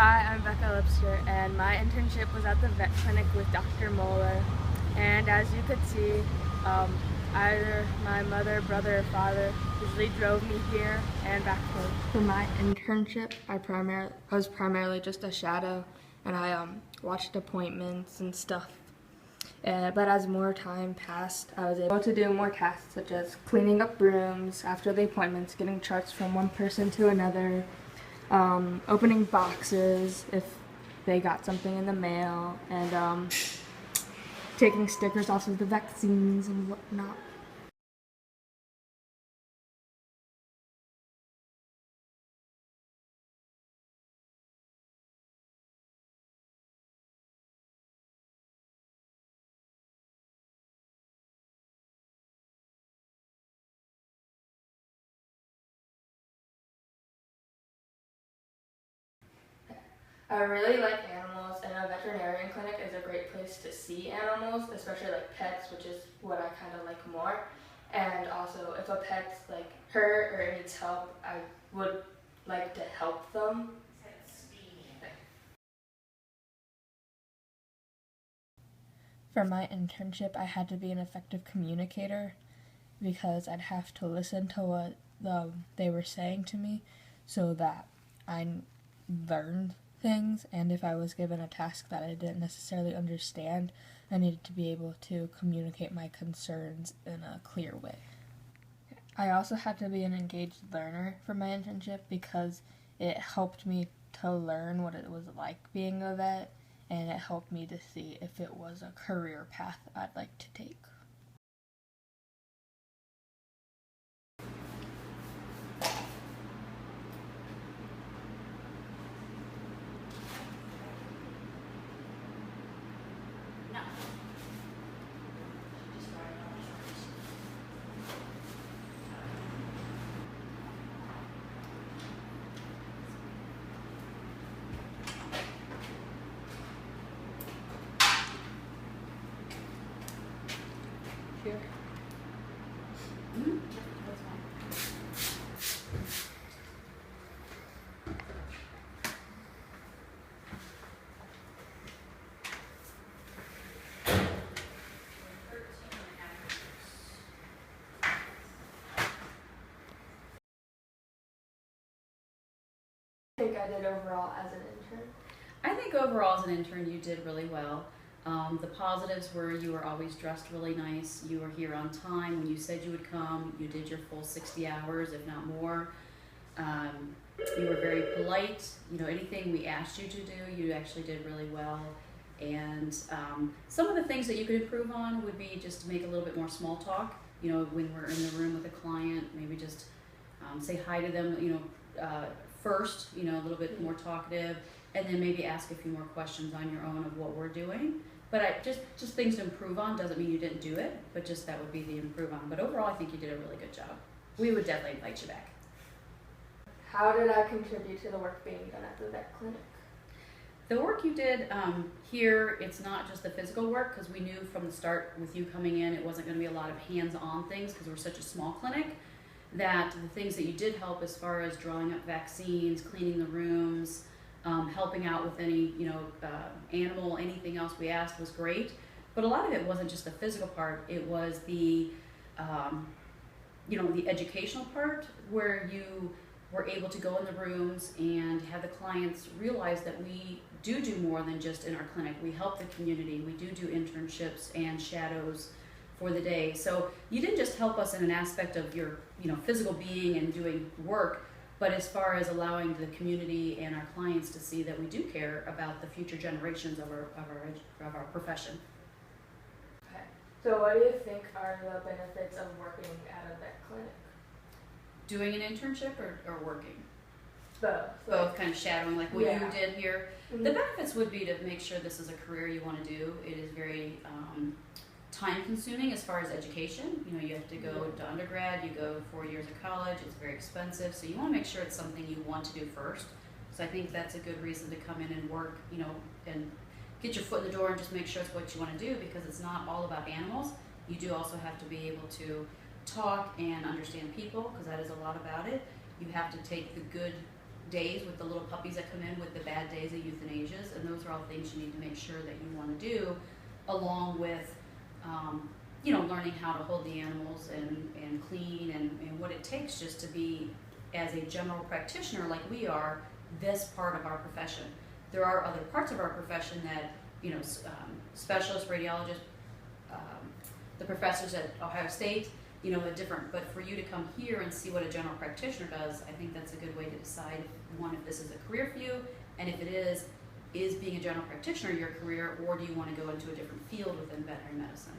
Hi, I'm Becca Lipster, and my internship was at the vet clinic with Dr. Moeller. And as you could see, either my mother, brother, or father usually drove me here and back home. For my internship, I was primarily just a shadow, and I watched appointments and stuff. But as more time passed, I was able to do more tasks such as cleaning up rooms after the appointments, getting charts from one person to another, opening boxes if they got something in the mail, and taking stickers off of the vaccines and whatnot. I really like animals, and a veterinarian clinic is a great place to see animals, especially like pets, which is what I kind of like more. And also, if a pet's like hurt or needs help, I would like to help them. For my internship, I had to be an effective communicator because I'd have to listen to what they were saying to me so that I learned things, and if I was given a task that I didn't necessarily understand, I needed to be able to communicate my concerns in a clear way. I also had to be an engaged learner for my internship because it helped me to learn what it was like being a vet, and it helped me to see if it was a career path I'd like to take. Here. I think I did overall as an intern. I think overall as an intern you did really well. The positives were you were always dressed really nice, you were here on time when you said you would come, you did your full 60 hours if not more. You were very polite, anything we asked you to do you actually did really well. And some of the things that you could improve on would be just to make a little bit more small talk, when we're in the room with a client, maybe just say hi to them, first, a little bit more talkative, and then maybe ask a few more questions on your own of what we're doing. But just things to improve on doesn't mean you didn't do it, but just that would be the improve on. But overall, I think you did a really good job. We would definitely invite you back. How did I contribute to the work being done at the vet clinic? The work you did here, it's not just the physical work, because we knew from the start with you coming in, it wasn't going to be a lot of hands-on things because we're such a small clinic, that the things that you did help as far as drawing up vaccines, cleaning the rooms, helping out with any, animal, anything else we asked was great. But a lot of it wasn't just the physical part, it was the, the educational part where you were able to go in the rooms and have the clients realize that we do more than just in our clinic. We help the community, we do internships and shadows for the day. So you didn't just help us in an aspect of your physical being and doing work, but as far as allowing the community and our clients to see that we do care about the future generations of our profession. Okay. So what do you think are the benefits of working at a vet clinic? Doing an internship or working? Both. Kind of shadowing like what you did here. Mm-hmm. The benefits would be to make sure this is a career you want to do. It is very time consuming as far as education. You have to go to undergrad, you go 4 years of college, it's very expensive, so you want to make sure it's something you want to do first. So I think that's a good reason to come in and work, and get your foot in the door and just make sure it's what you want to do, because it's not all about animals. You do also have to be able to talk and understand people, because that is a lot about it. You have to take the good days with the little puppies that come in with the bad days of euthanasias, and those are all things you need to make sure that you want to do, along with learning how to hold the animals and clean and what it takes just to be, as a general practitioner like we are, this part of our profession. There are other parts of our profession that, specialists, radiologists, the professors at Ohio State, a different, but for you to come here and see what a general practitioner does, I think that's a good way to decide, one, if this is a career for you, and if it is being a general practitioner your career, or do you want to go into a different field within veterinary medicine?